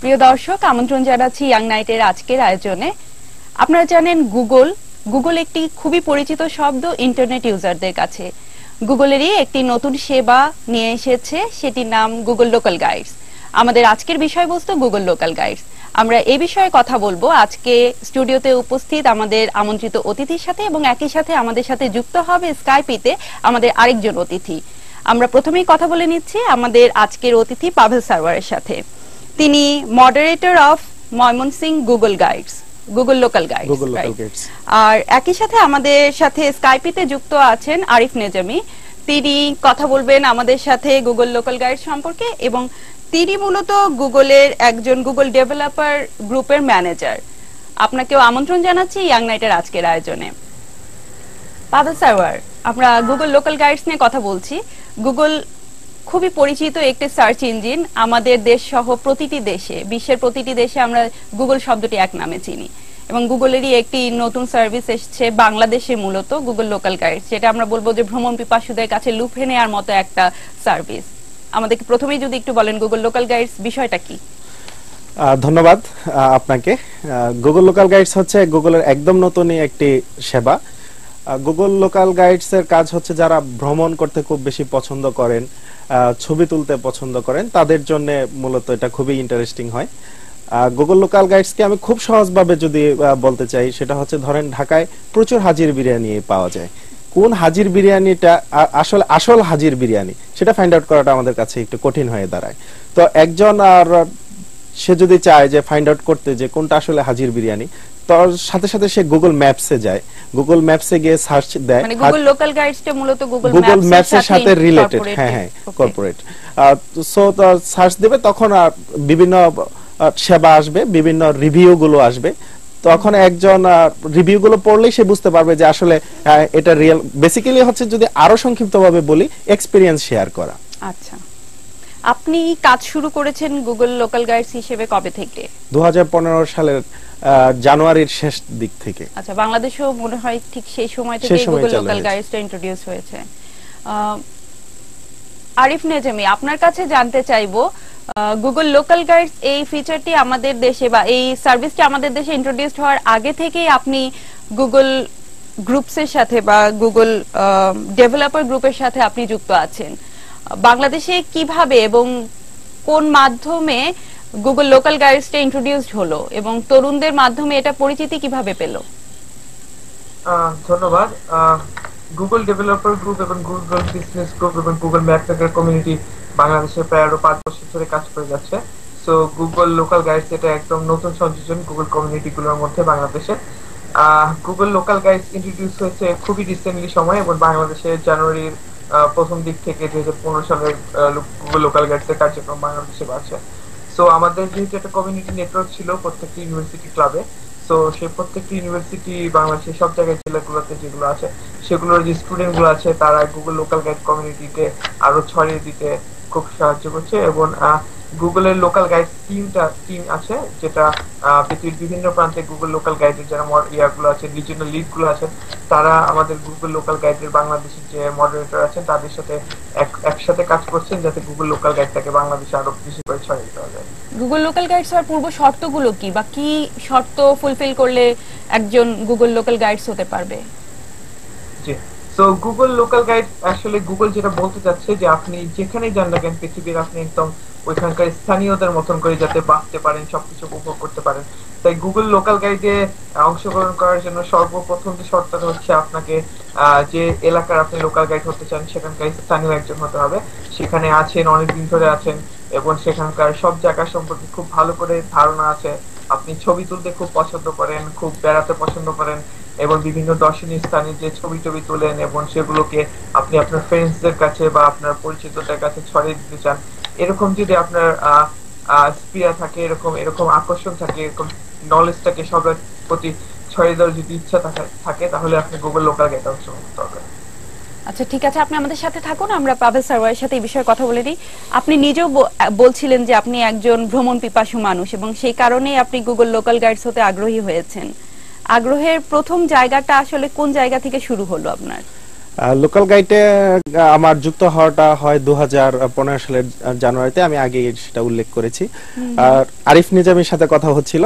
প্রিয় দর্শক, আমন্ত্রণ জানাচ্ছি ইয়াং নাইটের আজকের আয়োজনে। আপনারা জানেন গুগল একটি খুবই পরিচিত শব্দ ইন্টারনেট ইউজারদের কাছে। গুগলেরই একটি নতুন সেবা নিয়ে এসেছে, সেটির নাম গুগল লোকাল গাইডস। আমাদের আজকের বিষয়বস্তু গুগল লোকাল গাইডস। আমরা এই বিষয়ে কথা বলবো আজকে স্টুডিওতে উপস্থিত আমাদের আমন্ত্রিত অতিথির সাথে, এবং একই সাথে আমাদের সাথে যুক্ত হবে স্কাইপিতে আমাদের আরেকজন অতিথি। আমরা প্রথমেই কথা বলে নিচ্ছি আমাদের আজকের অতিথি পাভেল সারওয়ারের সাথে। তিনি moderator of Mymensingh Google guides, Google local guides. আর একই সাথে আমাদের সাথে স্কাইপিতে যুক্ত আছেন আরিফ নেজামি। তিনি কথা বলবেন আমাদের সাথে গুগল লোকাল গাইড সম্পর্কে, এবং তিনি মূলত গুগলের একজন গুগল ডেভেলপার গ্রুপের ম্যানেজার। আপনাকেও আমন্ত্রণ জানাচ্ছি ইয়াং নাইটের আজকের আয়োজনে। পাভেল সারওয়ার, আমরা গুগল লোকাল গাইডস নিয়ে কথা বলছি। গুগল খুবই পরিচিত একটি সার্চ ইঞ্জিন। আমাদের দেশ সহ প্রতিটি দেশে, বিশ্বের প্রতিটি দেশে আমরা গুগল শব্দটি এক নামে চিনি, এবং গুগলেরই একটি নতুন সার্ভিস এসেছে বাংলাদেশে, মূলত গুগল লোকাল গাইডস, যেটা আমরা বলবো যে ভ্রমণ পিপাসুদের কাছে লুফে নেওয়ার মতো একটা সার্ভিস। আমাদেরকে প্রথমেই যদি একটু বলেন গুগল লোকাল গাইডস বিষয়টা কি। ধন্যবাদ আপনাকে। গুগল লোকাল গাইডস হচ্ছে গুগলের একদম নতুনই একটি সেবা। গুগল লোকাল গাইডস এর কাজ হচ্ছে যারা ভ্রমণ করতে খুব বেশি পছন্দ করেন, ছবি তুলতে পছন্দ করেন, তাদের জন্য মূলত এটা খুবই ইন্টারেস্টিং হয়। গুগল লোকাল গাইডস কে আমি খুব সহজভাবে যদি বলতে চাই, সেটা হচ্ছে ধরেন ঢাকায় প্রচুর হাজির বিরিয়ানি পাওয়া যায়। কোন হাজির বিরিয়ানিটা আসল হাজির বিরিয়ানি, সেটা ফাইন্ড আউট করাটা আমাদের কাছে একটু কঠিন হয়ে দাঁড়ায়। তো একজন আর সে যদি চায় যে ফাইন্ড আউট করতে যে কোনটা আসলে হাজির বিরিয়ানি, তার সাথে সাথে সে গুগল ম্যাপসে যায়। গুগল ম্যাপসে গিয়ে সার্চ দেয়, মানে গুগল লোকাল গাইডসটা মূলত গুগল ম্যাপসের সাথে রিলেটেড। হ্যাঁ, কর্পোরেট। সো সার্চ দিবে, তখন বিভিন্ন সেবা আসবে, বিভিন্ন রিভিউ গুলো আসবে। তখন একজন রিভিউ গুলো পড়লেই সে বুঝতে পারবে যে আসলে এটা রিয়েল। বেসিক্যালি হচ্ছে, যদি আরো সংক্ষিপ্তভাবে বলি, এক্সপেরিয়েন্স শেয়ার করা। আচ্ছা, আপনি কাজ শুরু করেছেন গুগল লোকাল গাইডস হিসেবে কবে থেকে? 2015 সালের জানুয়ারির শেষ দিক থেকে। আচ্ছা, বাংলাদেশেও মনে হয় ঠিক সেই সময় থেকে গুগল লোকাল গাইডসটা ইন্ট্রোডিউস হয়েছে। আরিফ নেজামি, আপনার কাছে জানতে চাইবো, গুগল লোকাল গাইডস এই ফিচারটি আমাদের দেশে বা এই সার্ভিসটি আমাদের দেশে ইন্ট্রোডিউসড হওয়ার আগে থেকেই আপনি গুগল গ্রুপসের সাথে বা গুগল ডেভেলপার গ্রুপের সাথে আপনি যুক্ত আছেন। বাংলাদেশে কিভাবে এবং কোন মাধ্যমে গুগল লোকাল গাইডসটা ইন্ট্রোডিউসড হলো, এবং তরুণদের মাধ্যমে এটা পরিচিতি কিভাবে পেল? ধন্যবাদ। গুগল ডেভেলপার গ্রুপ এবং গুগল বিজনেস গ্রুপ এবং গুগল ম্যাপ মেকার কমিউনিটি বাংলাদেশে প্রায় আরো 5 বছর ধরে কাজ করে যাচ্ছে। সো গুগল লোকাল গাইডস এটা একদম নতুন সংযোজন গুগল কমিউনিটি গুলোর মধ্যে বাংলাদেশে। গুগল লোকাল গাইডস ইন্ট্রোডিউস হয়েছে খুবই রিসেন্টলি সময়, এবং বাংলাদেশে জানুয়ারির প্রথম দিক থেকে 2015 সালের গুগল লোকাল গাইডস এর কার্যক্রম বাংলাদেশে বাড়ছে। সো আমাদের যেহেতু একটা কমিউনিটি নেটওয়ার্ক ছিল প্রত্যেকটি ইউনিভার্সিটি ক্লাবে, তো সেই প্রত্যেকটি ইউনিভার্সিটি বাংলাদেশের সব জায়গায় জেলাগুলোতে যেগুলো আছে, সেগুলোর যে স্টুডেন্ট গুলো আছে তারা গুগল লোকাল গাইড কমিউনিটিকে আরো ছড়িয়ে দিতে খুব সাহায্য করছে। এবং গুগলের লোকাল গাইড টিম আছে, যেটা পৃথিবীর বিভিন্ন প্রান্তে গুগল লোকাল গাইডের যারা ইয়াগুলো আছে, রিজিওনাল লিড গুলো আছে, তারা আমাদের গুগল লোকাল গাইডের বাংলাদেশের যে মডারেটর আছেন তাদের সাথে একসাথে কাজ করছেন, যাতে গুগল লোকাল গাইডটাকে বাংলাদেশে আরো বেশি করে ছড়িয়ে দেওয়া যায়। গুগল লোকাল গাইডস এর পূর্ব শর্তগুলো কি, বা কি শর্ত ফুলফিল করলে একজন গুগল লোকাল গাইডস হতে পারবে? জি, সো গুগল লোকাল গাইড আসলে গুগল যেটা বলতে চাচ্ছে যে আপনি যেখানে যান না কেন পৃথিবীর, আপনি একদম ওইখানকার স্থানীয়দের মতন করে যাতে বাঁচতে পারেন, সবকিছু উপভোগ করতে পারেন। তাই গুগল লোকাল গাইডে অংশগ্রহণ করার জন্য সর্বপ্রথম যে শর্তটা হচ্ছে, আপনাকে যে এলাকার আপনি লোকাল গাইড হতে চান সেখানকার স্থানীয় একজন হতে হবে, সেখানে আছেন, অনেকদিন ধরে আছেন, এবং সেখানকার সব জায়গা সম্পর্কে খুব ভালো করে ধারণা আছে। আপনি ছবি তুলতে খুব পছন্দ করেন, খুব বেড়াতে পছন্দ করেন, এবং বিভিন্ন দর্শনীয় স্থানে যে ছবি তোলেন এবং সেগুলোকে আপনি আপনার ফ্রেন্ডসদের কাছে বা আপনার পরিচিতদের কাছে ছড়িয়ে দিতে চান, এরকম যদি আপনার স্পিয়া থাকে, এরকম আকর্ষণ থাকে, এরকম নলেজটাকে সবার প্রতি ছড়িয়ে দেওয়ার যদি ইচ্ছা থাকে, তাহলে আপনি গুগল লোকাল গাইড অংশগ্রহণ করতে হবে। আচ্ছা, ঠিক আছে, আপনি আমাদের সাথে থাকুন, আমরা পাভেল সারওয়ারের সাথে এই বিষয়ে কথা বলে নিই। আপনি নিজেও বলছিলেন যে আপনি একজন ভ্রমণ পিপাসু মানুষ, এবং সেই কারণেই আপনি গুগল লোকাল গাইডস হতে আগ্রহী হয়েছেন। আগ্রহের প্রথম জায়গাটা আসলে কোন জায়গা থেকে শুরু হলো আপনার? লোকাল গাইডে আমার যুক্ত হওয়াটা হয় 2015 সালের জানুয়ারিতে, আমি আগে সেটা উল্লেখ করেছি। আর আরিফ নিজামীর সাথে কথা হচ্ছিল।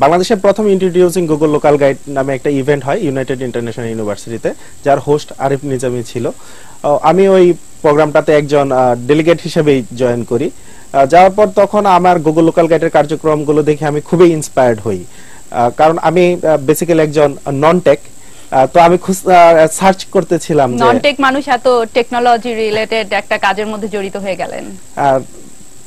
বাংলাদেশের প্রথম ইন্ট্রোডিউসিং গুগল লোকাল গাইড নামে একটা ইভেন্ট হয় ইউনাইটেড ইন্টারন্যাশনাল ইউনিভার্সিটিতে, যার হোস্ট আরিফ নিজামী ছিল। আমি ওই প্রোগ্রামটাতে একজন ডেলিগেট হিসেবেই জয়েন করি। যাওয়ার পর তখন আমার গুগল লোকাল গাইডের কার্যক্রমগুলো দেখে আমি খুবই ইন্সপায়ার্ড হই, কারণ আমি বেসিক্যালি একজন নন টেক। তো আমি সার্চ করতেছিলাম যে নন টেক মানুষ এত টেকনোলজি রিলেটেড একটা কাজের মধ্যে জড়িত হয়ে গেলেন।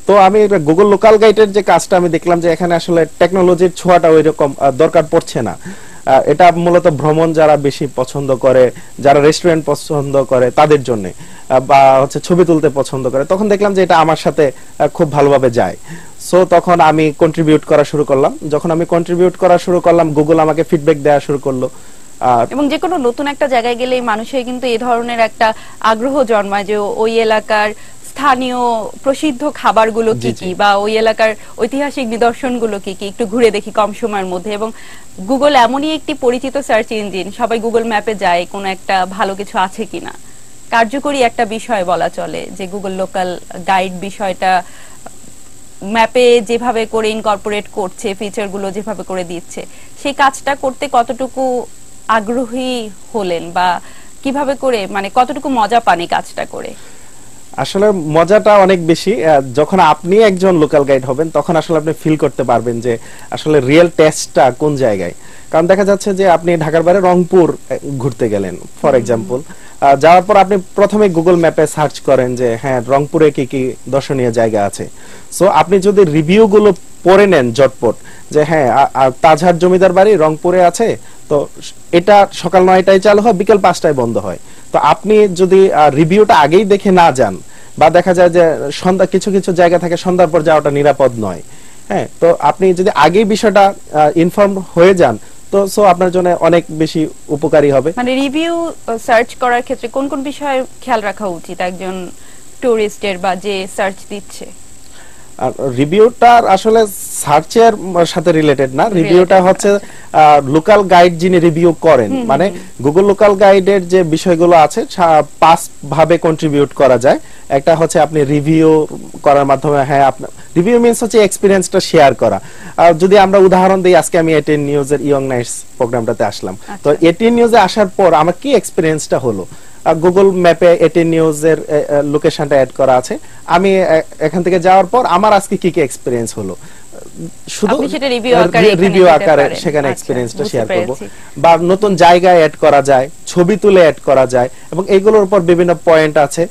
তো আমি গুগল লোকাল গাইডের যে কাজটা আমি দেখলাম যে এখানে আসলে টেকনোলজির ছোঁয়াটা ওইরকম দরকার পড়ছে না। এটা মূলত ভ্রমণ যারা বেশি পছন্দ করে, যারা রেস্টুরেন্ট পছন্দ করে তাদের জন্য, বা হচ্ছে ছবি তুলতে পছন্দ করে, তখন দেখলাম যে এটা আমার সাথে খুব ভালোভাবে যায়। সো তখন আমি কন্ট্রিবিউট করা শুরু করলাম। যখন আমি কন্ট্রিবিউট করা শুরু করলাম, গুগল আমাকে ফিডব্যাক দেওয়া শুরু করলো। এবং যে কোনো নতুন একটা জায়গায় গেলেই মানুষের কিন্তু এই ধরনের একটা আগ্রহ জন্মায় যে ওই এলাকার স্থানীয় প্রসিদ্ধ খাবারগুলো কি কি, বা ওই এলাকার ঐতিহাসিক নিদর্শনগুলো কি কি, একটু ঘুরে দেখি কম সময়ের মধ্যে। এবং গুগল এমনই একটি পরিচিত সার্চ ইঞ্জিন, সবাই গুগল ম্যাপে যায় কোনো একটা ভালো কিছু আছে কিনা। কার্যকরী একটা বিষয় বলা চলে যে গুগল লোকাল গাইড বিষয়টা ম্যাপে যেভাবে করে ইনকর্পোরেট করছে, ফিচারগুলো যেভাবে করে দিচ্ছে, সেই কাজটা করতে কতটুকু আগ্রহী হলেন, বা কিভাবে করে, মানে কতটুকু মজা পান এই কাজটা করে? আসলে মজাটা অনেক বেশি। যখন আপনি একজন লোকাল গাইড হবেন তখন আসলে আপনি ফিল করতে পারবেন যে আসলে রিয়েল টেস্টটা কোন জায়গায়। কারণ দেখা যাচ্ছে যে আপনি ঢাকার বাইরে রংপুর ঘুরতে গেলেন ফর এক্সাম্পল, যাওয়ার পর আপনি প্রথমে গুগল ম্যাপে সার্চ করেন যে হ্যাঁ রংপুরে কি কি দর্শনীয় জায়গা আছে। সো আপনি যদি রিভিউ গুলো পড়ে নেন ঝটপট যে হ্যাঁ তাজহাট জমিদার বাড়ি রংপুরে আছে, তো এটা সকাল 9টায় চালু হয়, বিকেল 5টায় বন্ধ হয়। তো আপনি যদি রিভিউটা আগেই দেখে না যান, বা দেখা যায় যে সন্ধ্যা কিছু কিছু জায়গা থেকে সন্ধ্যার পর যাওয়াটা নিরাপদ নয়, হ্যাঁ, তো আপনি যদি আগেই বিষয়টা ইনফর্ম হয়ে যান, তো সো আপনার জন্য অনেক বেশি উপকারী হবে। মানে রিভিউ সার্চ করার ক্ষেত্রে কোন কোন বিষয়ে খেয়াল রাখা উচিত একজন টুরিস্টের বা যে সার্চ দিচ্ছে? রিভিউটা আসলে সার্চের সাথে রিলেটেড না, রিভিউটা হচ্ছে লোকাল গাইড যিনি রিভিউ করেন, মানে গুগল লোকাল গাইডের যে বিষয়গুলো আছে 5 ভাবে কন্ট্রিবিউট করা যায়। একটা হচ্ছে আপনি রিভিউ করার মাধ্যমে, হ্যাঁ আপনার রিভিউ মিন্স হচ্ছে এক্সপেরিয়েন্সটা শেয়ার করা। যদি আমরা উদাহরণ দিই, আজকে আমি এটিএন নিউজের ইয়ং নাইটস প্রোগ্রামটাতে আসলাম, তো এটিএন নিউজে আসার পর আমার কি এক্সপেরিয়েন্সটা হলো, গুগল ম্যাপে এটিএন নিউজের লোকেশনটা অ্যাড করা আছে, আমি এখান থেকে যাওয়ার পর আমার আজকে কি কি এক্সপেরিয়েন্স হলো, শুধু রিভিউ আকারে সেখানে এক্সপেরিয়েন্সটা শেয়ার করব। বা নতুন জায়গায় অ্যাড করা যায়, ছবি তুলে অ্যাড করা যায়, এবং এইগুলোর উপর বিভিন্ন পয়েন্ট আছে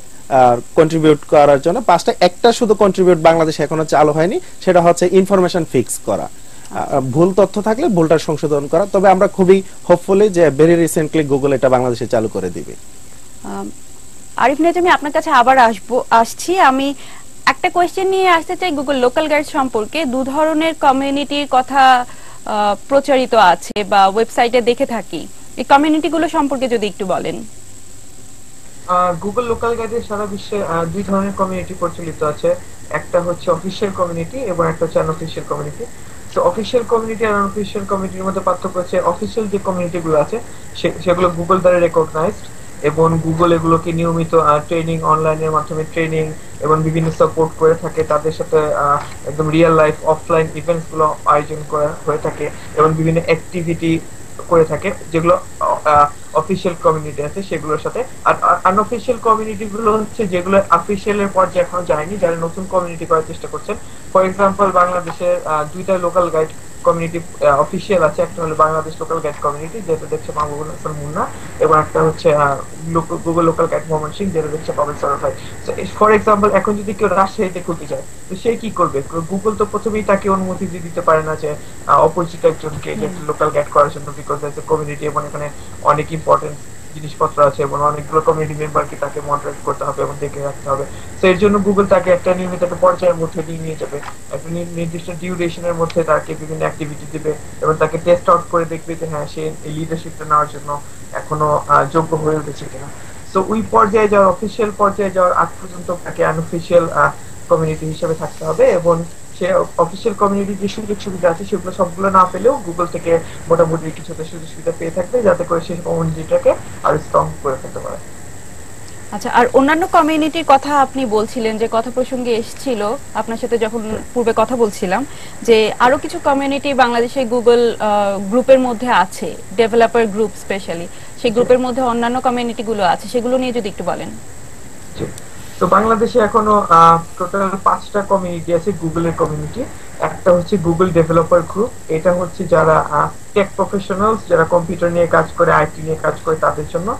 কন্ট্রিবিউট করার জন্য। 5টা একটা শুধু কন্ট্রিবিউট বাংলাদেশে এখনো চালু হয়নি, সেটা হচ্ছে ইনফরমেশন ফিক্স করা, ভুল তথ্য থাকলে ভুলটা সংশোধন করা। তবে আমরা খুবই হোপফুলি যে ভেরি রিসেন্টলি গুগল এটা বাংলাদেশে চালু করে দিবে। আরিফ নিজামী, আপনার কাছে আবার আসছি। আমি একটা কোয়েশ্চেন নিয়ে আসতে চাই গুগল লোকাল গাইড সম্পর্কে। 2 ধরনের কমিউনিটির কথা প্রচারিত আছে বা ওয়েবসাইটে দেখে থাকি, এই কমিউনিটিগুলো সম্পর্কে যদি একটু বলেন। গুগল লোকাল গাইডের সারা বিশ্বে 2 ধরনের কমিউনিটি প্রচলিত আছে। একটা হচ্ছে অফিসিয়াল কমিউনিটি এবং একটা হচ্ছে আনঅফিসিয়াল কমিউনিটি। তো অফিসিয়াল কমিউনিটি আর আনঅফিসিয়াল কমিউনিটির মধ্যে পার্থক্য হচ্ছে অফিসিয়াল যে কমিউনিটিগুলো আছে সেগুলো গুগল দ্বারা রেকগনাইজড, এবং গুগল এগুলোকে নিয়মিত ট্রেনিং, অনলাইনের মাধ্যমে ট্রেনিং এবং বিভিন্ন সাপোর্ট করে থাকে। তাদের সাথে একদম রিয়েল লাইফ অফলাইন ইভেন্টস গুলো আয়োজন করা হয়ে থাকে এবং বিভিন্ন অ্যাক্টিভিটি করে থাকে, যেগুলো অফিসিয়াল কমিউনিটি আছে সেগুলোর সাথে। আর আনঅফিসিয়াল কমিউনিটি গুলো হচ্ছে যেগুলো অফিসিয়ালের পর্যায়ে এখনো যায়নি, যারা নতুন কমিউনিটি করার চেষ্টা করছেন। ফর এক্সাম্পল, বাংলাদেশের 2টা লোকাল গাইড কমিউনিটি অফিসিয়াল আছে। একটা হলো বাংলাদেশ লোকাল গাইড কমিউনিটি, যেটা দেখছে মাহবুবুল হাসান মুন্না, এবং একটা হচ্ছে Google local guide Mohammad Singh, যেটা দেখছে পাবেল সরফাই। ফর এক্সাম্পল, এখন যদি কেউ রাজশাহীতে খুলতে চায়, তো সে কি করবে? গুগল তো প্রথমেই তাকে অনুমতি দিতে পারে না যে অপরিচিত একজনকে লোকাল গাইড করার জন্য, বিকজ দ্যাটস এ কমিউনিটি এবং এখানে অনেক ইম্পর্টেন্ট জিনিসপত্র আছে এবং অনেকগুলো কমিউনিটি মেম্বারকে তাকে মডারেট করতে হবে এবং দেখে রাখতে হবে। তো এর জন্য গুগল তাকে একটা নিয়মিত একটা পর্যায়ের মধ্যে নিয়ে যাবে, একটা নির্দিষ্ট ডিউরেশনের মধ্যে তাকে বিভিন্ন অ্যাক্টিভিটি দিবে এবং তাকে টেস্ট আউট করে দেখবে যে হ্যাঁ সে এই লিডারশিপটা নেওয়ার জন্য এখনো যোগ্য হয়ে উঠেছে কিনা। তো ওই পর্যায়ে যাওয়ার, অফিসিয়াল পর্যায়ে যাওয়ার আগ পর্যন্ত তাকে আনঅফিসিয়াল কমিউনিটি হিসেবে থাকতে হবে, এবং সে অফিসিয়াল কমিউনিটি যে সুযোগ সুবিধা আছে সেগুলো সবগুলো না পেলেও গুগল থেকে মোটামুটি কিছুটা সুযোগ সুবিধা পেয়ে থাকবে, যাতে করে সেই কমিউনিটিটাকে আরো স্ট্রং করে ফেলতে পারে। আচ্ছা, আর অন্যান্য কমিউনিটির কথা আপনি বলছিলেন, যে কথা প্রসঙ্গে এসেছিল আপনার সাথে যখন পূর্বে কথা বলছিলাম, যে আরো কিছু কমিউনিটি বাংলাদেশে গুগল গ্রুপের মধ্যে আছে, ডেভেলপার গ্রুপ স্পেশালি, সেই গ্রুপের মধ্যে অন্যান্য কমিউনিটি গুলো আছে, সেগুলো নিয়ে যদি একটু বলেন। তো বাংলাদেশে এখনো টোটাল 5টা কমিউনিটি আছে গুগলের কমিউনিটি। একটা হচ্ছে গুগল ডেভেলপার গ্রুপ, এটা হচ্ছে যারা টেক প্রফেশনালস, যারা কম্পিউটার নিয়ে কাজ করে, আইটি নিয়ে কাজ করে তাদের জন্য।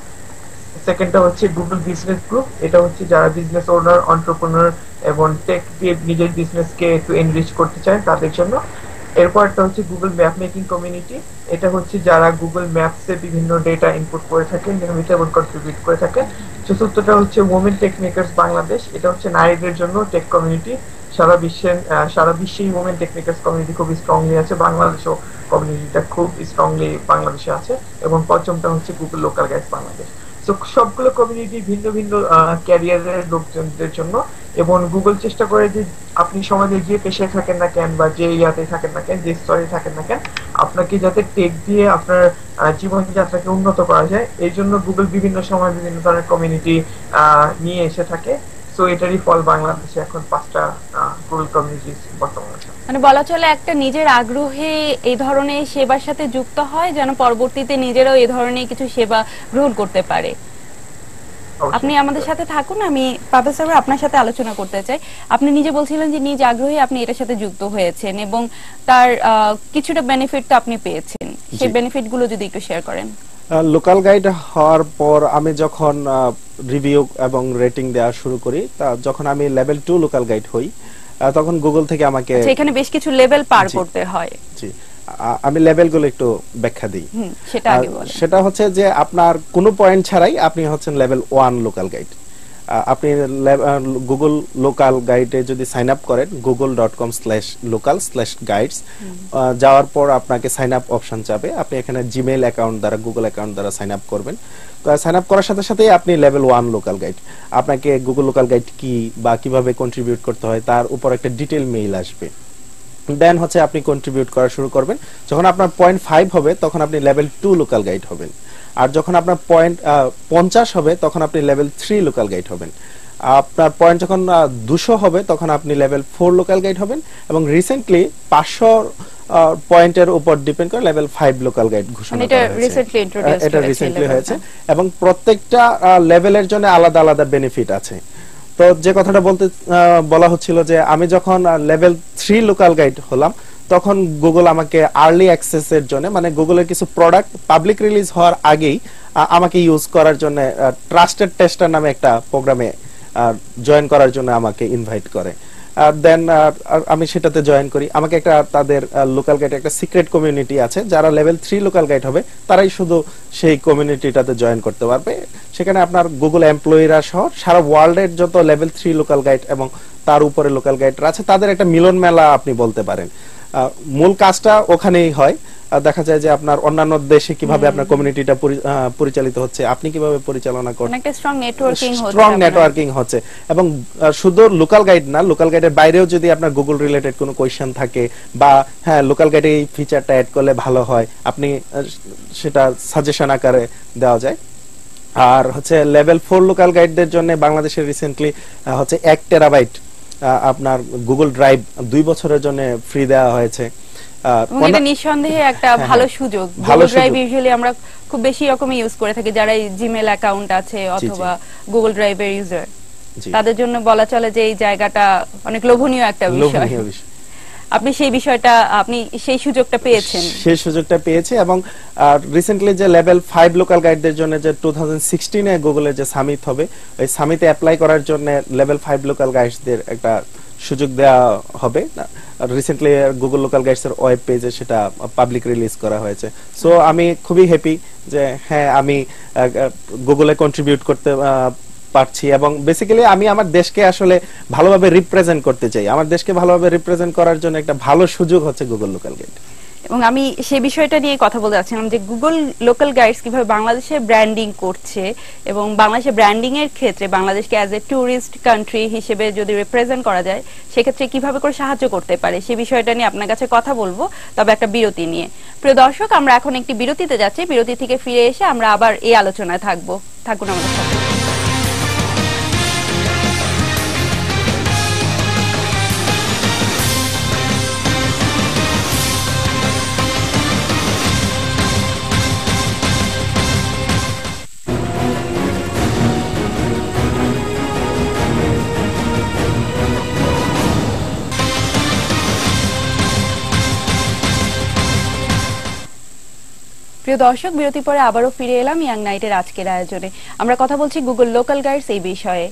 সেকেন্ডটা হচ্ছে গুগল বিজনেস গ্রুপ, এটা হচ্ছে যারা বিজনেস ওনার, এন্টারপ্রেনার এবং টেক দিয়ে নিজের বিজনেসকে একটু এনরিচ করতে চায় তাদের জন্য। এরপর একটা হচ্ছে গুগল ম্যাপ মেকিং কমিউনিটি, এটা হচ্ছে যারা গুগল ম্যাপসে বিভিন্ন ডেটা ইনপুট করে থাকেন নিয়মিত এবং কন্ট্রিবিউট করে থাকেন। চতুর্থটা হচ্ছে ওমেন টেক মেকার্স বাংলাদেশ, এটা হচ্ছে নারীদের জন্য টেক কমিউনিটি। সারা বিশ্বেই ওমেন টেক মেকার্স কমিউনিটি খুব স্ট্রংলি আছে, বাংলাদেশও কমিউনিটিটা খুব স্ট্রংলি বাংলাদেশে আছে। এবং পঞ্চমটা হচ্ছে গুগল লোকাল গাইডস বাংলাদেশ। তো সবগুলো কমিউনিটি ভিন্ন ভিন্ন ক্যারিয়ারের লোকজনদের জন্য। এবং গুগল চেষ্টা করে যে আপনি সমাজে যে পেশায় থাকেন না কেন বা যে ইয়াতে থাকেন না কেন, যে স্তরে থাকেন না কেন, আপনাকে যাতে টেক দিয়ে আপনার জীবনযাত্রাকে উন্নত করা যায়, এই জন্য গুগল বিভিন্ন সময় বিভিন্ন ধরনের কমিউনিটি নিয়ে এসে থাকে। সো এটারই ফল বাংলাদেশে এখন 5টা গুগল কমিউনিটি বর্তমানে। মানে বলা চলে একটা নিজের আগ্রহে এই ধরনের সেবার সাথে যুক্ত হয়, যেন পরবর্তীতে নিজেরাও এই ধরনের কিছু সেবা গ্রহণ করতে পারে। আপনি আমাদের সাথে থাকুন, আমি পাবেল স্যার আপনার সাথে আলোচনা করতে চাই। আপনি নিজে বলছিলেন যে নিজ আগ্রহে আপনি এটার সাথে যুক্ত হয়েছেন এবং তার কিছুটা বেনিফিট তো আপনি পেয়েছেন, সেই বেনিফিট গুলো যদি একটু শেয়ার করেন। লোকাল গাইড হওয়ার পর আমি যখন রিভিউ এবং রেটিং দেওয়া শুরু করি, যখন আমি লেভেল 2 লোকাল গাইড হই, তখন গুগল থেকে আমাকে এখানে বেশ কিছু লেভেল পার করতে হয়। জি, আমি লেভেলগুলো একটু ব্যাখ্যা দিই। সেটা আগে বলেন। সেটা হচ্ছে যে আপনার কোনো পয়েন্ট ছাড়াই আপনি হচ্ছেন লেভেল 1 লোকাল গাইড। আপনি গুগল লোকাল গাইডে যদি সাইন আপ করেন google.com/local/guides, যাওয়ার পর আপনাকে সাইন আপ অপশন চাবে। আপনি এখানে জিমেইল অ্যাকাউন্ট দ্বারা, গুগল অ্যাকাউন্ট দ্বারা সাইন আপ করবেন। তো সাইন আপ করার সাথে সাথেই আপনি লেভেল 1 লোকাল গাইড। আপনাকে গুগল লোকাল গাইড কি বা কিভাবে কন্ট্রিবিউট করতে হয় তার উপর একটা ডিটেইল মেইল আসবে। দেন হচ্ছে আপনি কন্ট্রিবিউট করা শুরু করবেন। যখন আপনার পয়েন্ট 5 হবে তখন আপনি লেভেল 2 লোকাল গাইড হবেন। আর যখন আপনার পয়েন্ট 50 হবে তখন আপনি লেভেল 3 লোকাল গাইড হবেন। আপনার পয়েন্ট যখন 200 হবে তখন আপনি লেভেল 4 লোকাল গাইড হবেন। এবং রিসেন্টলি 500 পয়েন্টের উপর ডিপেন্ড করে লেভেল 5 লোকাল গাইড ঘোষণা করা হয়েছে। এটা রিসেন্টলি হয়েছে এবং প্রত্যেকটা লেভেলের জন্য আলাদা আলাদা বেনিফিট আছে। তো যে কথাটা বলা হচ্ছিল যে আমি যখন লেভেল 3 লোকাল গাইড হলাম তখন গুগল আমাকে আর্লি অ্যাক্সেস এর জন্য, মানে গুগলের কিছু প্রোডাক্ট পাবলিক রিলিজ হওয়ার আগেই আমাকে ইউজ করার জন্য ট্রাস্টেড টেস্টার নামে একটা প্রোগ্রামে জয়েন করার জন্য আমাকে ইনভাইট করে। দেন আমি সেটাতে জয়েন করি। আমাকে একটা তাদের লোকাল গাইড একটা সিক্রেট কমিউনিটি আছে, যারা লেভেল 3 লোকাল গাইড হবে তারাই শুধু সেই কমিউনিটিটাতে জয়েন করতে পারবে। সেখানে আপনার গুগল এমপ্লয়িরা সহ সারা ওয়ার্ল্ডের যত লেভেল 3 লোকাল গাইড এবং তার উপরে লোকাল গাইডরা আছে তাদের একটা মিলন মেলা আপনি বলতে পারেন। মূল কাজটা ওখানেই হয়। দেখা যায় যে আপনার অন্যান্য দেশে কিভাবে আপনার কমিউনিটিটা পরিচালিত হচ্ছে, আপনি কিভাবে পরিচালনা করছেন, একটা স্ট্রং নেটওয়ার্কিং হচ্ছে। এবং শুধু লোকাল গাইড না, লোকাল গাইডের বাইরেও যদি আপনার গুগল রিলেটেড কোনো কোয়েশ্চেন থাকে বা হ্যাঁ লোকাল গাইডে এই ফিচারটা অ্যাড করলে ভালো হয়, আপনি সেটা সাজেশন আকারে দেওয়া যায়। আর হচ্ছে লেভেল 4 লোকাল গাইডদের জন্য বাংলাদেশে রিসেন্টলি হচ্ছে 1 টেরাবাইট আপনার গুগল ড্রাইভ 2 বছরের জন্য ফ্রি দেওয়া হয়েছে। এটা নিঃসন্দেহে একটা ভালো সুযোগ। গুগল ড্রাইভ ইউজুয়ালি আমরা খুব বেশি রকমই ইউজ করে থাকি, যারা জিমেইল অ্যাকাউন্ট আছে অথবা গুগল ড্রাইভের ইউজার, তাদের জন্য বলা চলে যে এই জায়গাটা অনেক লোভনীয় একটা বিষয়। আপনি সেই বিষয়টা, আপনি সেই সুযোগটা পেয়েছেন। সেই সুযোগটা পেয়েছে এবং রিসেন্টলি যে লেভেল 5 লোকাল গাইডদের জন্য যে 2016 এ গুগলের যে সামিট হবে, ওই সামিটে অ্যাপ্লাই করার জন্য লেভেল 5 লোকাল গাইডসদের একটা সুযোগ দেওয়া হবে। রিসেন্টলি গুগল লোকাল গাইডস এর ওয়েব পেজে সেটা পাবলিক রিলিজ করা হয়েছে। সো আমি খুবই হ্যাপি যে হ্যাঁ আমি গুগলে কন্ট্রিবিউট করতে পারছি এবং বেসিক্যালি আমি আমার দেশকে আসলে ভালোভাবে রিপ্রেজেন্ট করতে চাই। আমার দেশকে ভালোভাবে রিপ্রেজেন্ট করার জন্য একটা ভালো সুযোগ হচ্ছে গুগল লোকাল গাইড। এবং আমি সে বিষয়টা নিয়ে কথা বলতে চাচ্ছিলাম যে গুগল লোকাল গাইডস কিভাবে বাংলাদেশে ব্র্যান্ডিং করছে এবং বাংলাদেশে ব্র্যান্ডিং এর ক্ষেত্রে বাংলাদেশকে অ্যাজ এ ট্যুরিস্ট কান্ট্রি হিসেবে যদি রিপ্রেজেন্ট করা যায় সেক্ষেত্রে কিভাবে করে সাহায্য করতে পারে সে বিষয়টা নিয়ে আপনার কাছে কথা বলবো, তবে একটা বিরতি নিয়ে। প্রিয় দর্শক, আমরা এখন একটি বিরতিতে যাচ্ছি। বিরতি থেকে ফিরে এসে আমরা আবার এই আলোচনায় থাকবো। থাকুন আমাদের সাথে। প্রিয় দর্শক, বিরতি পরে আবারও ফিরে এলাম ইয়াং নাইটের আজকের আয়োজনে। আমরা কথা বলছি গুগল লোকাল গাইডস এই বিষয়ে।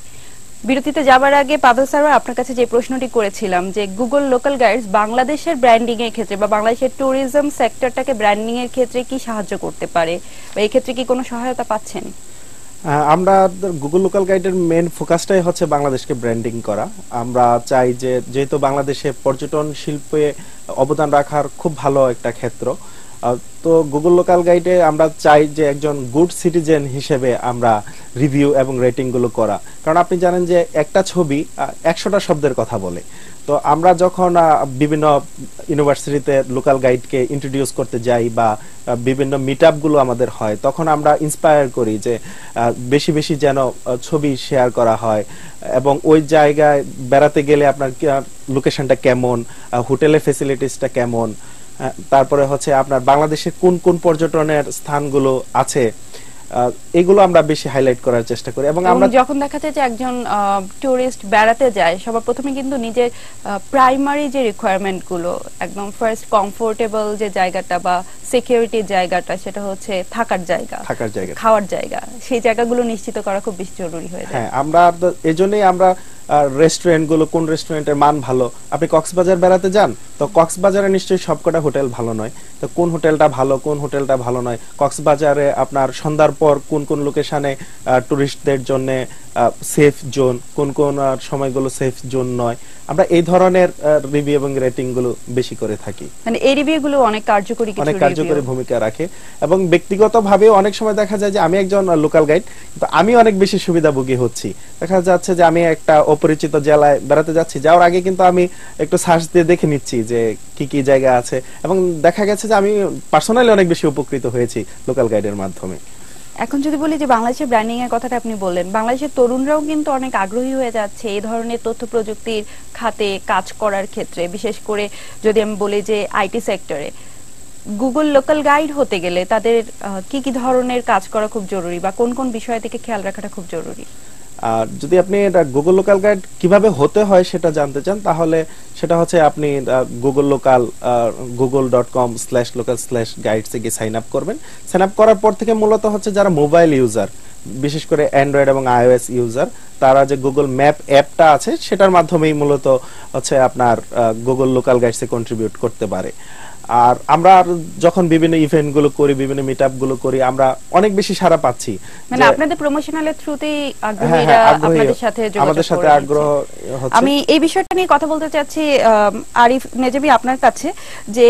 বিরতিতে যাবার আগে পাভেল স্যার, আপনার কাছে যে প্রশ্নটি করেছিলাম যে গুগল লোকাল গাইডস বাংলাদেশের ব্র্যান্ডিং এর ক্ষেত্রে বা বাংলাদেশের ট্যুরিজম সেক্টরটাকে ব্র্যান্ডিং এর ক্ষেত্রে কি সাহায্য করতে পারে বা এই ক্ষেত্রে কি কোনো সহায়তা পাচ্ছেন? আমরা গুগল লোকাল গাইডের মেন ফোকাসটাই হচ্ছে বাংলাদেশকে ব্র্যান্ডিং করা। আমরা চাই যে যেহেতু বাংলাদেশে পর্যটন শিল্পে অবদান রাখার খুব ভালো একটা ক্ষেত্র, তো গুগল লোকাল গাইডে আমরা চাই যে একজন গুড সিটিজেন হিসেবে আমরা রিভিউ এবং রেটিং গুলো করা। কারণ আপনি জানেন যে একটা ছবি 100টা শব্দের কথা বলে। তো আমরা যখন বিভিন্ন ইউনিভার্সিটিতে লোকাল গাইডকে ইন্ট্রোডিউস করতে যাই বা বিভিন্ন মিটআপ গুলো আমাদের হয়, তখন আমরা ইন্সপায়ার করি যে বেশি বেশি যেন ছবি শেয়ার করা হয় এবং ওই জায়গায় বেড়াতে গেলে আপনার লোকেশনটা কেমন, হোটেলের ফেসিলিটিসটা কেমন, তারপরে হচ্ছে আপনার বাংলাদেশের কোন কোন পর্যটনের স্থানগুলো আছে, এগুলো আমরা বেশি হাইলাইট করার চেষ্টা করি। এবং আমরা যখন দেখা যায় যে একজন টুরিস্ট বেড়াতে যায়, সবার প্রথমে কিন্তু নিজের প্রাইমারি যে রিকোয়ারমেন্ট গুলো, একদম ফার্স্ট কমফোর্টেবল যে জায়গাটা বা সিকিউরিটির জায়গাটা, সেটা হচ্ছে থাকার জায়গা, খাওয়ার জায়গা, সেই জায়গাগুলো নিশ্চিত করা খুব বেশি জরুরি হয়ে যায়। হ্যাঁ, আমরা এজন্যই আমরা রেস্টুরেন্ট গুলো, কোন রেস্টুরেন্টের মান ভালো। আপনি কক্সবাজার বেড়াতে যান, তো কক্সবাজারে নিশ্চয়ই সবকটা হোটেল ভালো নয়, তো কোন হোটেলটা ভালো কোন হোটেলটা ভালো নয়, কক্সবাজারে আপনার সন্ধ্যার পর কোন কোন লোকেশনে টুরিস্টদের জন্য সেফ জোন, কোন কোন সময়গুলো সেফ জোন নয়, আমরা এই ধরনের রিভিউ এবং রেটিং গুলো বেশি করে থাকি। মানে এই রিভিউ গুলো অনেক কার্যকরী ভূমিকা রাখে। এবং ব্যক্তিগতভাবে অনেক সময় দেখা যায় যে আমি একজন লোকাল গাইড, কিন্তু আমি অনেক বেশি সুবিধাভোগী হচ্ছি। দেখা যাচ্ছে যে আমি একটা অপরিচিত জেলায় বেড়াতে যাচ্ছি, যাওয়ার আগে কিন্তু আমি একটু সার্চ দিয়ে দেখে নিচ্ছি যে কি কি জায়গা আছে, এবং দেখা গেছে যে আমি পার্সোনালি অনেক বেশি উপকৃত হয়েছি লোকাল গাইডের মাধ্যমে। এখন যদি বলি যে বাংলাদেশের ব্র্যান্ডিং এর কথাটা আপনি বললেন, বাংলাদেশের তরুণরাও কিন্তু অনেক আগ্রহী হয়ে যাচ্ছে এই ধরনের তথ্য প্রযুক্তির খাতে কাজ করার ক্ষেত্রে। বিশেষ করে যদি আমি বলি যে আইটি সেক্টরে গুগল লোকাল গাইড হতে গেলে তাদের কি কি ধরনের কাজ করা খুব জরুরি বা কোন কোন বিষয় থেকে খেয়াল রাখাটা খুব জরুরি? আর যদি আপনি গুগল লোকাল গাইড কিভাবে হতে হয় সেটা জানতে চান, তাহলে সেটা হচ্ছে আপনি গুগল লোকাল google.com/local/guides এ গিয়ে সাইন আপ করবেন। সাইন আপ করার পর থেকে মূলত হচ্ছে যারা মোবাইল ইউজার, বিশেষ করে অ্যান্ড্রয়েড এবং আইওএস ইউজার, তারা যে গুগল ম্যাপ অ্যাপটা আছে সেটার মাধ্যমেই মূলত হচ্ছে আপনার গুগল লোকাল গাইডসে কন্ট্রিবিউট করতে পারে। আর আমরা যখন বিভিন্ন ইভেন্ট গুলো করি, বিভিন্ন মিটআপ গুলো করি, আমরা অনেক বেশি সাড়া পাচ্ছি। মানে আপনাদের প্রমোশনালের থ্রুতেই আগ্রহীরা আপনাদের সাথে যোগাযোগ করে, আগ্রহ হচ্ছে। আমি এই বিষয়টা নিয়ে কথা বলতে চাচ্ছি আরিফ নেজাবি আপনার কাছে, যে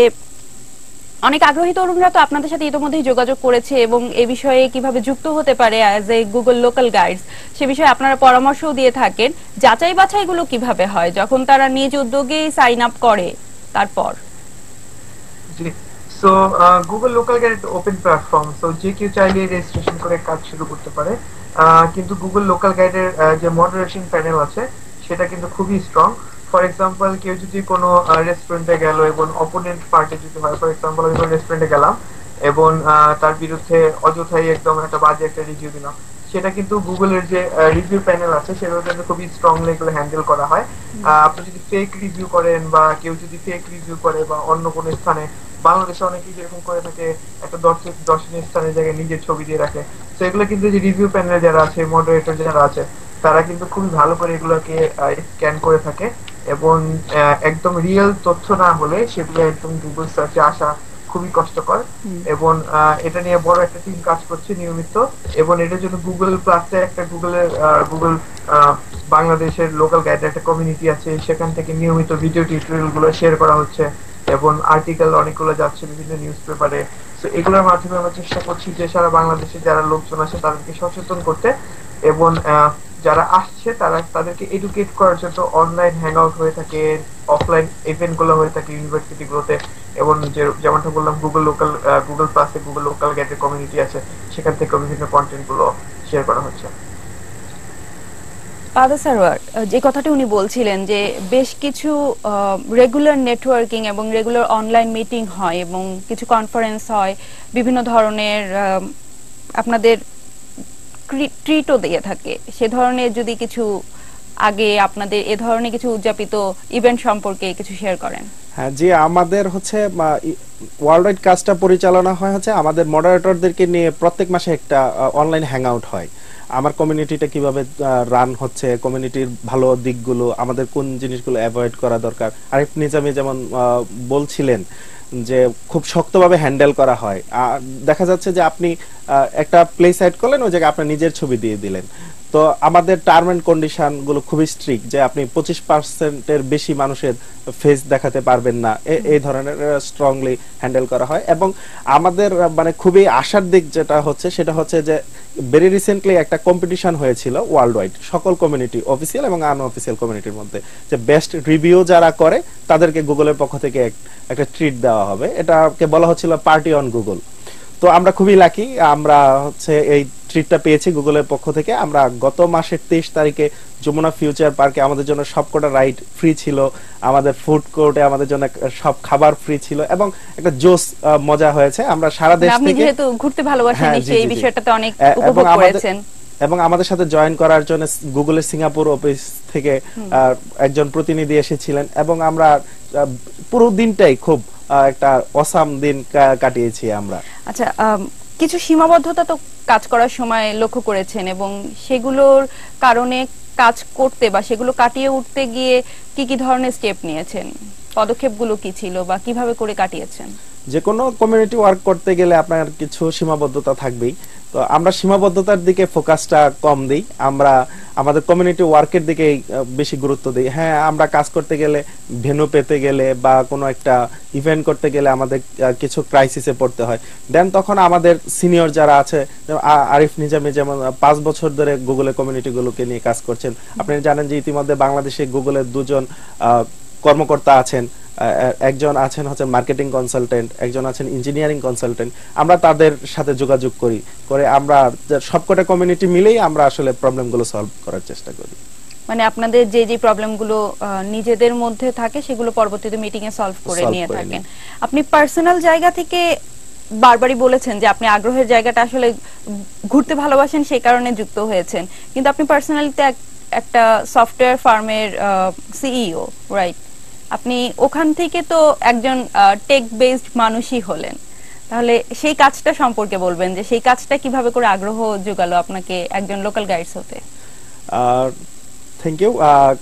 অনেক আগ্রহী তরুণরা তো আপনাদের সাথে ইতিমধ্যেই যোগাযোগ করেছে এবং এই বিষয়ে কিভাবে যুক্ত হতে পারে as a Google local guides, সে বিষয়ে আপনারা পরামর্শও দিয়ে থাকেন। যাচাই বাছাই গুলো কিভাবে হয় যখন তারা নিজ উদ্যোগে সাইন আপ করে? তারপর so Google local guide open platform, so যে কেউ চাইলে রেজিস্ট্রেশন করে কাজ শুরু করতে পারে। কিন্তু গুগল লোকাল গাইডের যে মডারেশন প্যানেল আছে সেটা কিন্তু খুবই স্ট্রং। ফর এক্সাম্পল, কেউ যদি কোনো রেস্টুরেন্টে গেল এবং অপোনেন্ট পার্টি যদি হয়, ফর এক্সাম্পল আমি কোনো রেস্টুরেন্টে গেলাম এবং তার বিরুদ্ধে অযথাই একদম একটা বাজে একটা রিভিউ দিলাম, সেটা কিন্তু গুগলের যে রিভিউ প্যানেল আছে সেগুলো কিন্তু খুবই স্ট্রংলি এগুলো হ্যান্ডেল করা হয়। আপনি যদি ফেক রিভিউ করেন বা কেউ যদি ফেক রিভিউ করে বা অন্য কোনো স্থানে, বাংলাদেশে অনেকেই যেরকম করে থাকে একটা দর্শনীয় স্থানের জায়গায় নিজের ছবি দিয়ে রাখে, তো এগুলো কিন্তু যে রিভিউ প্যানেল যারা আছে, মডারেটর যারা আছে, তারা কিন্তু খুবই ভালো করে এগুলোকে স্ক্যান করে থাকে এবং একদম রিয়েল তথ্য না হলে সেগুলো একদম গুগল সার্চে আসা খুবই কষ্টকর। এবং এটা নিয়ে বড় একটা টিম কাজ করছে নিয়মিত, এবং এটার জন্য গুগল প্লাসে একটা গুগল বাংলাদেশের লোকাল গাইডের একটা কমিউনিটি আছে, সেখান থেকে নিয়মিত ভিডিও টিউটোরিয়াল গুলো শেয়ার করা হচ্ছে এবং আর্টিকেল অনেকগুলো যাচ্ছে বিভিন্ন নিউজ পেপারে। তো এগুলোর মাধ্যমে আমরা চেষ্টা করছি যে সারা বাংলাদেশে যারা লোকজন আছে তাদেরকে সচেতন করতে, এবং যারা আসছে তারা তাদেরকে এডুকেট করার জন্য অনলাইন হ্যাং আউট হয়ে থাকে, অফলাইন ইভেন্ট গুলো হয়ে থাকে ইউনিভার্সিটি গুলোতে, এবং যেমনটা বললাম গুগল প্লাসে গুগল লোকাল গাইডের কমিউনিটি আছে, সেখান থেকে বিভিন্ন কন্টেন্ট গুলো শেয়ার করা হচ্ছে। পাদা সারোয়ার, যে কথাটি উনি বলছিলেন যে বেশ কিছু রেগুলার নেটওয়ার্কিং এবং রেগুলার অনলাইন মিটিং হয় এবং কিছু কনফারেন্স হয়, বিভিন্ন ধরনের আপনাদের ট্রিটও দিয়ে থাকে, সে ধরনের যদি কিছু আগে আপনাদের এ ধরনের কিছু উদযাপিত ইভেন্ট সম্পর্কে কিছু শেয়ার করেন। হ্যাঁ জি, আমাদের হচ্ছে ওয়ার্ল্ড ওয়াইড কাজটা পরিচালনা হয় হচ্ছে আমাদের মডারেটরদেরকে নিয়ে প্রত্যেক মাসে একটা অনলাইন হ্যাং আউট হয়। আমার কমিউনিটিটা কিভাবে রান হচ্ছে, কমিউনিটির ভালো দিকগুলো, আমাদের কোন জিনিসগুলো অ্যাভয়েড করা দরকার। আরিফ নিজামী যেমন বলছিলেন যে খুব শক্তভাবে হ্যান্ডেল করা হয়। দেখা যাচ্ছে যে আপনি একটা প্লে সাইট করলেন, ওই জায়গায় আপনার নিজের ছবি দিয়ে দিলেন। তো আমাদের টার্ম এন্ড কন্ডিশন গুলো খুবই স্ট্রিক্ট, যে আপনি 25%-এর বেশি মানুষের ফেস দেখাতে পারবেন না, এই ধরনের স্ট্রংলি হ্যান্ডেল করা হয়। এবং আমাদের মানে খুবই আশার দিক যেটা হচ্ছে সেটা হচ্ছে যে ভেরি রিসেন্টলি একটা কম্পিটিশন হয়েছিল ওয়ার্ল্ড ওয়াইড সকল কমিউনিটি, অফিসিয়াল এবং আনঅফিসিয়াল কমিউনিটির মধ্যে, যে বেস্ট রিভিউ যারা করে তাদেরকে গুগলের পক্ষ থেকে একটা ট্রিট দেওয়া হবে। এটাকে বলা হচ্ছিল পার্টি অন গুগল। তো আমরা খুবই লাকি, আমরা হচ্ছে এই ট্রিটটা পেয়েছি গুগলের পক্ষ থেকে। আমরা গত মাসের 23 তারিখে যমুনা ফিউচার পার্কে আমাদের জন্য সবকটা রাইড ফ্রি ছিল, আমাদের ফুড কোর্টে আমাদের জন্য সব খাবার ফ্রি ছিল, এবং একটা জোস মজা হয়েছে। আমরা সারা দেশ থেকে, আপনি যেহেতু ঘুরতে ভালোবাসেন সেই বিষয়টাতে অনেক উপভোগ করেছেন। এবং আমাদের সাথে জয়েন করার জন্য গুগলের সিঙ্গাপুর অফিস থেকে একজন প্রতিনিধি এসেছিলেন, এবং আমরা পুরো দিনটাই খুব একটা অসাম দিন কাটিয়েছি আমরা। আচ্ছা, কিছু সীমাবদ্ধতা তো কাজ করার সময় লক্ষ্য করেছেন, এবং সেগুলোর কারণে কাজ করতে বা সেগুলো কাটিয়ে উঠতে গিয়ে কি কি ধরনের স্টেপ নিয়েছেন, পদক্ষেপগুলো কি ছিল বা কিভাবে করে কাটিয়েছেন? যে কোনো কমিউনিটি ওয়ার্ক করতে গেলে আপনার কিছু সীমাবদ্ধতা থাকবেই। তো আমরা সীমাবদ্ধতার দিকে ফোকাসটা কম দিই, আমরা আমাদের কমিউনিটি ওয়ার্কের দিকে বেশি গুরুত্ব দিই। হ্যাঁ, আমরা কাজ করতে গেলে, ভেন্যু পেতে গেলে বা কোনো একটা ইভেন্ট করতে গেলে আমাদের কিছু ক্রাইসিসে পড়তে হয়। দেন তখন আমাদের সিনিয়র যারা আছে, আরিফ নিজামী যেমন 5 বছর ধরে গুগলের কমিউনিটিগুলোকে নিয়ে কাজ করছেন। আপনি জানেন যে ইতিমধ্যে বাংলাদেশে গুগলের 2 জন কর্মকর্তা আছেন, একজন আছেন হচ্ছে মার্কেটিং কনসালটেন্ট, একজন আছেন ইঞ্জিনিয়ারিং কনসালটেন্ট। আমরা তাদের সাথে যোগাযোগ করে আমরা সবকটা কমিউনিটি মিলেই আমরা আসলে প্রবলেমগুলো সলভ করার চেষ্টা করি। মানে আপনাদের যে যে প্রবলেমগুলো নিজেদের মধ্যে থাকে সেগুলো পরবর্তীতে মিটিং এ সলভ করে নিয়ে থাকেন। আপনি পার্সোনাল জায়গা থেকে বারবারই বলেছেন যে আপনি আগ্রহের জায়গাটা আসলে ঘুরতে ভালোবাসেন, সেই কারণে যুক্ত হয়েছেন, কিন্তু আপনি পার্সোনালিতে একটা সফটওয়্যার ফার্মের সিইও, রাইট? আপনি ওখান থেকে তো একজন টেক বেসড মানুষই হলেন, তাহলে সেই কাজটা সম্পর্কে বলবেন যে সেই কাজটা কিভাবে করে আগ্রহ জোগালো আপনাকে একজন লোকাল গাইডস হতে? Thank you.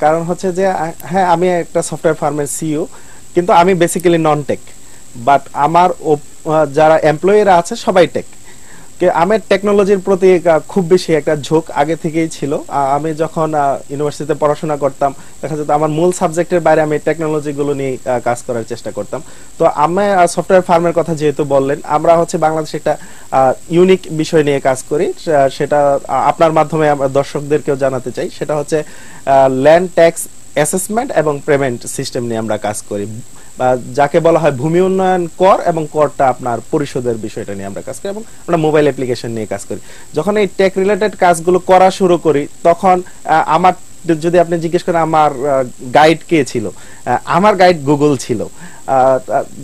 কারণ হচ্ছে যে হ্যাঁ, আমি একটা সফটওয়্যার ফার্মের সিইও, কিন্তু আমি বেসিক্যালি নন টেক, বাট আমার যারা এমপ্লয়িরা আছে সবাই টেক। আমার টেকনোলজির প্রতি খুব বেশি একটা ঝোঁক আগে থেকেই ছিল। আমি যখন ইউনিভার্সিটিতে পড়াশোনা করতাম, দেখা যেত আমার মূল সাবজেক্টের বাইরে আমি টেকনোলজি গুলো নিয়ে কাজ করার চেষ্টা করতাম। তো আমি সফটওয়্যার ফার্মের কথা যেহেতু বললেন, আমরা হচ্ছে বাংলাদেশে একটা ইউনিক বিষয় নিয়ে কাজ করি, সেটা আপনার মাধ্যমে আমরা দর্শকদেরকেও জানাতে চাই। সেটা হচ্ছে ল্যান্ড ট্যাক্স অ্যাসেসমেন্ট এবং পেমেন্ট সিস্টেম নিয়ে আমরা কাজ করি, যাকে বলা হয় ভূমি উন্নয়ন কর, এবং করটা আপনার পরিশোধের বিষয়টা নিয়ে আমরা কাজ করি, এবং আমরা মোবাইল অ্যাপ্লিকেশন নিয়ে কাজ করি। যখন এই টেক রিলেটেড কাজগুলো করা শুরু করি, তখন আমার, যদি আপনি জিজ্ঞেস করেন আমার গাইড কে ছিল, আমার গাইড গুগল ছিল।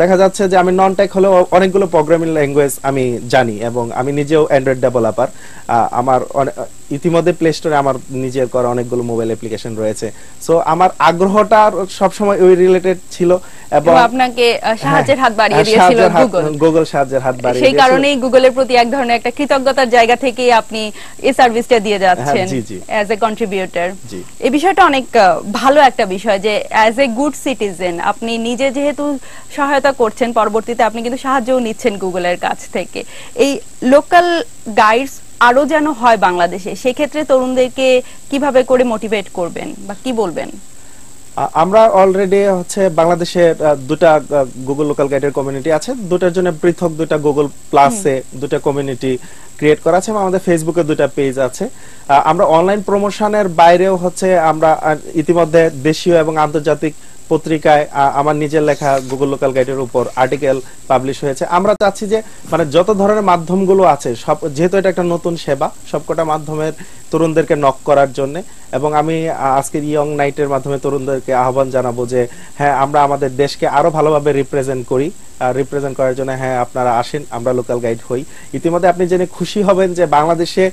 দেখা যাচ্ছে যে আমি নন টেক হলেও অনেকগুলো প্রোগ্রামিং ল্যাঙ্গুয়েজ আমি জানি, এবং আমি নিজেও অ্যান্ড্রয়েড ডেভেলপার। আমার ইতিমধ্যে প্লে স্টোরে আমার নিজের করা অনেকগুলো মোবাইল অ্যাপ্লিকেশন রয়েছে। সো আমার আগ্রহটা সবসময় ওই রিলেটেড ছিল, এবং আপনাকে সাহায্যের হাত বাড়িয়ে দিয়েছিল গুগল, সাহায্যের হাত বাড়িয়ে সেই কারণেই গুগলের প্রতি এক ধরনের একটা কৃতজ্ঞতার জায়গা থেকে আপনি এই সার্ভিসটা দিয়ে যাচ্ছেন অ্যাজ এ কন্ট্রিবিউটর। এই বিষয়টা অনেক ভালো একটা বিষয় যে অ্যাজ এ গুড সিটিজেন আপনি নিজে যেহেতু সহায়তা করছেন, পরবর্তীতে আপনি কিন্তু সাহায্যও নিচ্ছেন গুগলের কাছ থেকে। এই লোকাল গাইডস আরো যেন হয় বাংলাদেশে, সেক্ষেত্রে তরুণদেরকে কিভাবে করে মোটিভেট করবেন বা কি বলবেন? আমরা অলরেডি হচ্ছে বাংলাদেশে দুটা গুগল লোকাল গাইডের কমিউনিটি আছে, দুটার জন্য পৃথক দুটা গুগল প্লাসে দুটা কমিউনিটি ক্রিয়েট করা আছে এবং আমাদের ফেসবুকে দুটা পেজ আছে। আমরা অনলাইন প্রমোশনের বাইরেও হচ্ছে আমরা ইতিমধ্যে দেশীয় এবং আন্তর্জাতিক পত্রিকায় আমার নিজের লেখা গুগল লোকাল গাইডের উপর আর্টিকেল পাবলিশ হয়েছে। আমরা চাচ্ছি যে মানে যত ধরনের মাধ্যমগুলো আছে সব, যেহেতু এটা একটা নতুন সেবা, সবকটা মাধ্যমের তরুণদেরকে নক করার জন্য, এবং আমি আজকের ইয়ং নাইটের মাধ্যমে তরুণদেরকে আহ্বান জানাবো যে হ্যাঁ আমরা আমাদের দেশকে আরো ভালোভাবে রিপ্রেজেন্ট করি, রিপ্রেজেন্ট করার জন্য হ্যাঁ আপনারা আসেন, আমরা লোকাল গাইড হই। ইতিমধ্যে আপনি জেনে খুশি হবেন যে বাংলাদেশে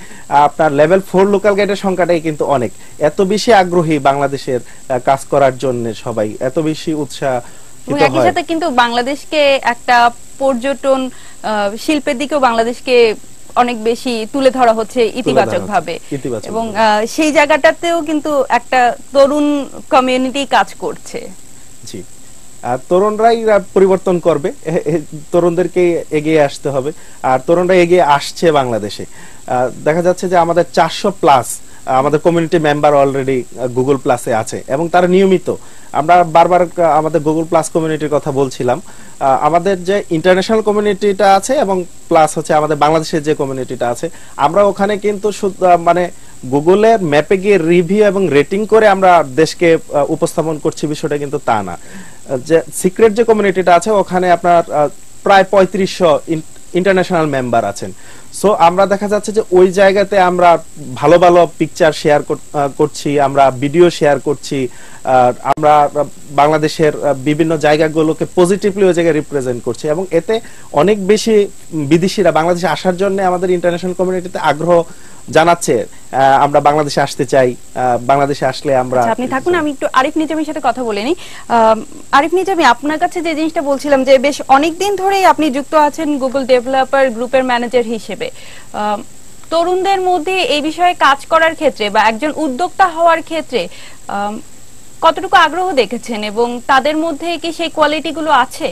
আপনার লেভেল 4 লোকাল গাইডের সংখ্যাটাই কিন্তু অনেক, এত বেশি আগ্রহী বাংলাদেশের কাজ করার জন্য, সবাই এত বেশি উৎসাহ। একই সাথে কিন্তু বাংলাদেশকে একটা পর্যটন শিল্পের দিকেও বাংলাদেশকে অনেক বেশি তুলে ধরা হচ্ছে ইতিবাচক ভাবে, এবং সেই জায়গাটাতেও কিন্তু একটা তরুণ কমিউনিটি কাজ করছে। জি, তরুণরাই পরিবর্তন করবে, তরুণদেরকে এগিয়ে আসতে হবে, আর তরুণরা এগিয়ে আসছে বাংলাদেশে। দেখা যাচ্ছে যে আমাদের 400 প্লাস আমাদের কমিউনিটি মেম্বার অলরেডি গুগল প্লাসে আছে এবং তারা নিয়মিত, আমরা বারবার আমাদের গুগল প্লাস কমিউনিটির কথা বলছিলাম, আমাদের যে ইন্টারন্যাশনাল কমিউনিটিটা আছে এবং প্লাস হচ্ছে আমাদের বাংলাদেশের যে কমিউনিটিটা আছে, আমরা ওখানে কিন্তু মানে গুগলের ম্যাপে গিয়ে রিভিউ এবং রেটিং করে আমরা দেশকে উপস্থাপন করছি বিষয়টা কিন্তু তা না। যে সিক্রেট যে কমিউনিটিটা আছে ওখানে আপনার প্রায় 3500 ইন্টারন্যাশনাল মেম্বার আছেন। সো আমরা দেখা যাচ্ছে যে ওই জায়গাতে আমরা ভালো ভালো পিকচার শেয়ার করছি, আমরা ভিডিও শেয়ার করছি, আমরা বাংলাদেশের বিভিন্ন জায়গাগুলোকে পজিটিভলি ওই জায়গায় রিপ্রেজেন্ট করছি, এবং এতে অনেক বেশি বিদেশিরা বাংলাদেশে আসার জন্য আমাদের ইন্টারন্যাশনাল কমিউনিটিতে আগ্রহ জানাচ্ছে, আমরা বাংলাদেশে আসতে চাই, বাংলাদেশে আসলে আমরা। আপনি থাকুন, আমি একটু আরিফ নিজামীর সাথে কথা বলে নিই। আরিফ নিজামী, আপনার কাছে যে জিনিসটা বলছিলাম যে বেশ অনেকদিন ধরেই আপনি যুক্ত আছেন গুগল ডেভেলপার গ্রুপের ম্যানেজার হিসেবে, তরুণদের মধ্যে এই বিষয়ে কাজ করার ক্ষেত্রে বা একজন উদ্যোক্তা হওয়ার ক্ষেত্রে কতটুকু আগ্রহ দেখেছেন এবং তাদের মধ্যে কি সেই কোয়ালিটি গুলো আছে?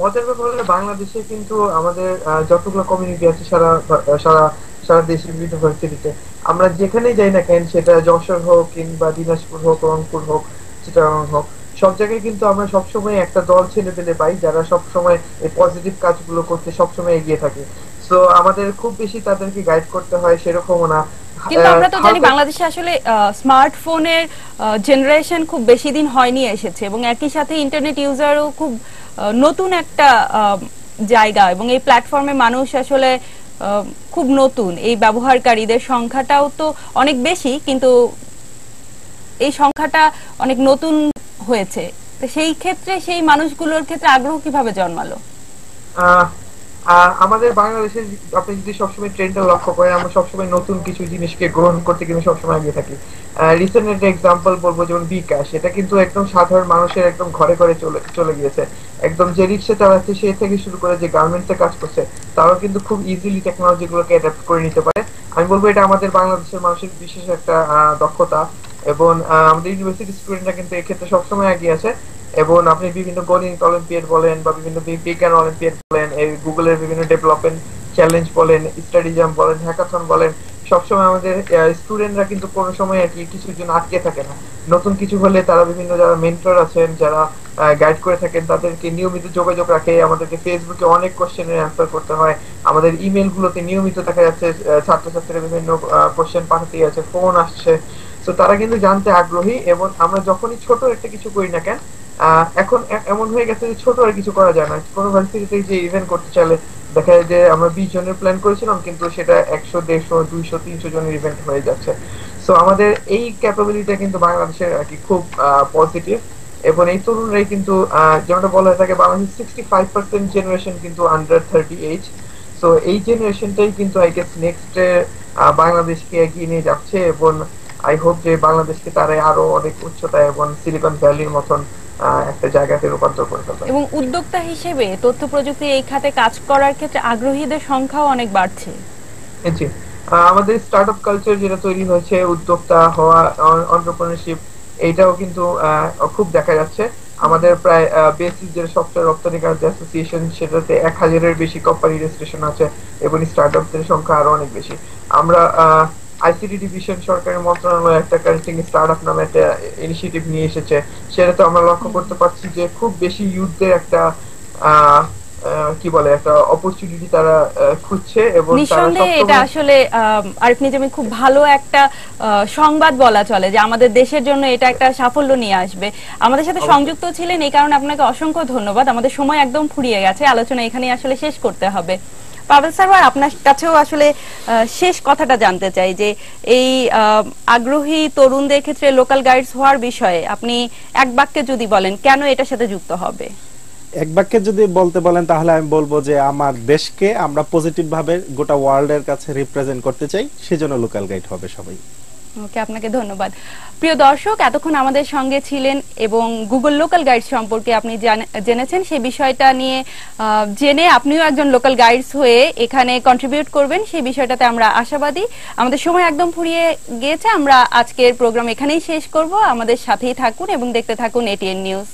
মজার ব্যাপার হলো বাংলাদেশে কিন্তু আমাদের যতগুলো কমিউনিটি আছে সারা সারা সারা দেশের বিভিন্ন ভার্সিটিতে, আমরা যেখানেই যাই না কেন, সেটা যশোর হোক কিংবা দিনাজপুর হোক, রংপুর হোক, চিটাগাং হোক, সব জায়গায় কিন্তু আমরা সবসময় একটা দল ছেলে পেলে পাই যারা সবসময় এই পজিটিভ কাজগুলো করতে সবসময় এগিয়ে থাকে। সো আমাদের খুব বেশি তাদেরকে গাইড করতে হয় সেরকমও না। কিন্তু আমরা তো জানি বাংলাদেশে আসলে স্মার্টফোনের জেনারেশন খুব বেশি দিন হয়নি এসেছে, এবং একই সাথে ইন্টারনেট ইউজারও খুব নতুন একটা জায়গা, এবং এই প্ল্যাটফর্মে মানুষ আসলে খুব নতুন, এই ব্যবহারকারীদের সংখ্যাটাও তো অনেক বেশি, কিন্তু এই সংখ্যাটা অনেক নতুন হয়েছে। তো সেই ক্ষেত্রে সেই মানুষগুলোর ক্ষেত্রে আগ্রহ কিভাবে জন্মালো? আমাদের বাংলাদেশে আপনি যদি সবসময় ট্রেন্ডটা লক্ষ্য করেন, আমরা সবসময় নতুন কিছু জিনিসকে গ্রহণ করতে কিন্তু সবসময় এগিয়ে থাকি। রিসেন্ট একটা এক্সাম্পল বলবো, যেমন বিকাশ, এটা কিন্তু একদম সাধারণ মানুষের একদম ঘরে ঘরে চলে গিয়েছে। একদম যে রিক্সা চালাচ্ছে সে থেকে শুরু করে যে গার্মেন্টসে কাজ করছে, তারাও কিন্তু খুব ইজিলি টেকনোলজি গুলোকে অ্যাডাপ্ট করে নিতে পারে। আমি বলবো এটা আমাদের বাংলাদেশের মানুষের বিশেষ একটা দক্ষতা, এবং আমাদের ইউনিভার্সিটি স্টুডেন্টরা কিন্তু এক্ষেত্রে সবসময় এগিয়ে আছে। এবং আপনি বিভিন্ন গণিত অলিম্পিয়াড বলেন বা বিভিন্ন বিজ্ঞান অলিম্পিয়াড বলেন, এই গুগলের বিভিন্ন ডেভেলপমেন্ট চ্যালেঞ্জ বলেন, স্টাডি জাম্প বলেন, হ্যাকাথন বলেন, সবসময় আমাদের স্টুডেন্টরা কিন্তু কোনো সময় আর কি কিছুর জন্য আটকে থাকে না। নতুন কিছু হলে তারা বিভিন্ন যারা মেন্টর আছেন, যারা গাইড করে থাকেন, তাদেরকে নিয়মিত যোগাযোগ রাখে। আমাদেরকে ফেসবুকে অনেক কোশ্চেনের অ্যান্সার করতে হয়, আমাদের ইমেল গুলোতে নিয়মিত দেখা যাচ্ছে ছাত্রছাত্রীরা বিভিন্ন কোশ্চেন পাঠাতেই আছে, ফোন আসছে। তো তারা কিন্তু জানতে আগ্রহী, এবং আমরা যখনই ছোট একটা কিছু করি না কেন, এখন এমন হয়ে গেছে যে ছোট আর কিছু করা যায় না। কোনো ভার্সিটিতে যে ইভেন্ট করতে চাইলে দেখা যায় যে আমরা 20 জনের প্ল্যান করেছিলাম, কিন্তু সেটা 100, 150, 200, 300 জনের ইভেন্ট হয়ে যাচ্ছে। সো আমাদের এই ক্যাপাবিলিটিটা কিন্তু বাংলাদেশের আর কি খুব পজিটিভ, এবং এই তরুণরাই কিন্তু যেমনটা বলা হয়ে থাকে বাংলাদেশের 65% জেনারেশন কিন্তু আন্ডার 30 এজ। সো এই জেনারেশনটাই কিন্তু আই গেস নেক্সট বাংলাদেশকে এগিয়ে নিয়ে যাচ্ছে, এবং আই হোপ যে বাংলাদেশকে তারা আরো অনেক উচ্চতায় এবং সিলিকন ভ্যালির মতন একটা জায়গাতে রূপান্তর করে ফেলবে। এবং উদ্যোক্তা হিসেবে তথ্য প্রযুক্তি এই খাতে কাজ করার ক্ষেত্রে আগ্রহীদের সংখ্যাও অনেক বাড়ছে। জি, আমাদের স্টার্টআপ কালচার যেটা তৈরি হয়েছে, উদ্যোক্তা হওয়া, এন্টারপ্রেনারশিপ, এইটাও কিন্তু খুব দেখা যাচ্ছে। আমাদের প্রায় বেসিক যে সফটওয়্যার রপ্তানিকার যে অ্যাসোসিয়েশন, সেটাতে 1000-এর বেশি কোম্পানি রেজিস্ট্রেশন আছে, এবং স্টার্টআপদের সংখ্যা আরো অনেক বেশি। আমরা আইসিটি ডিভিশন সরকারি মন্ত্রণালয় একটা কারেন্টিং স্টার্টআপ নামে একটা ইনিশিয়েটিভ নিয়ে এসেছে, সেটাতে আমরা লক্ষ্য করতে পারছি যে খুব বেশি ইউথদের একটা আহ, কি বলে একটা অপরচুনিটি তারা খুঁজছে, এবং তারা নিঃসন্দেহে এটা সবসময় আসলে আরিফ নিজামী খুব ভালো একটা সংবাদ বলা চলে যে আমাদের দেশের জন্য এটা একটা সাফল্য নিয়ে আসবে। আমাদের সাথে সংযুক্ত ছিলেন, এই কারণে আপনাকে অসংখ্য ধন্যবাদ। আমাদের সময় একদম ফুরিয়ে গেছে, আলোচনা এখানে আসলে শেষ করতে হবে। পাভেল সারওয়ার, আপনার কাছেও আসলে শেষ কথাটা জানতে চাই যে এই আগ্রহী তরুণদের ক্ষেত্রে লোকাল গাইডস হওয়ার বিষয়ে আপনি এক বাক্যে যদি বলেন কেন এটার সাথে যুক্ত হবে। এক বাক্যে যদি বলতে বলেন তাহলে আমি বলবো যে আমার দেশকে আমরা পজিটিভ ভাবে গোটা ওয়ার্ল্ডের কাছে রিপ্রেজেন্ট করতে চাই, সেজন্য লোকাল গাইড হবে সবাই। ওকে, আপনাকে ধন্যবাদ। প্রিয় দর্শক, এতক্ষণ আমাদের সঙ্গে ছিলেন এবং গুগল লোকাল গাইড সম্পর্কে আপনি জেনেছেন, সেই বিষয়টা নিয়ে জেনে আপনিও একজন লোকাল গাইডস হয়ে এখানে কন্ট্রিবিউট করবেন, সেই বিষয়টাতে আমরা আশাবাদী। আমাদের সময় একদম ফুরিয়ে গিয়েছে, আমরা আজকের প্রোগ্রাম এখানেই শেষ করব। আমাদের সাথেই থাকুন এবং দেখতে থাকুন এটিএন নিউজ।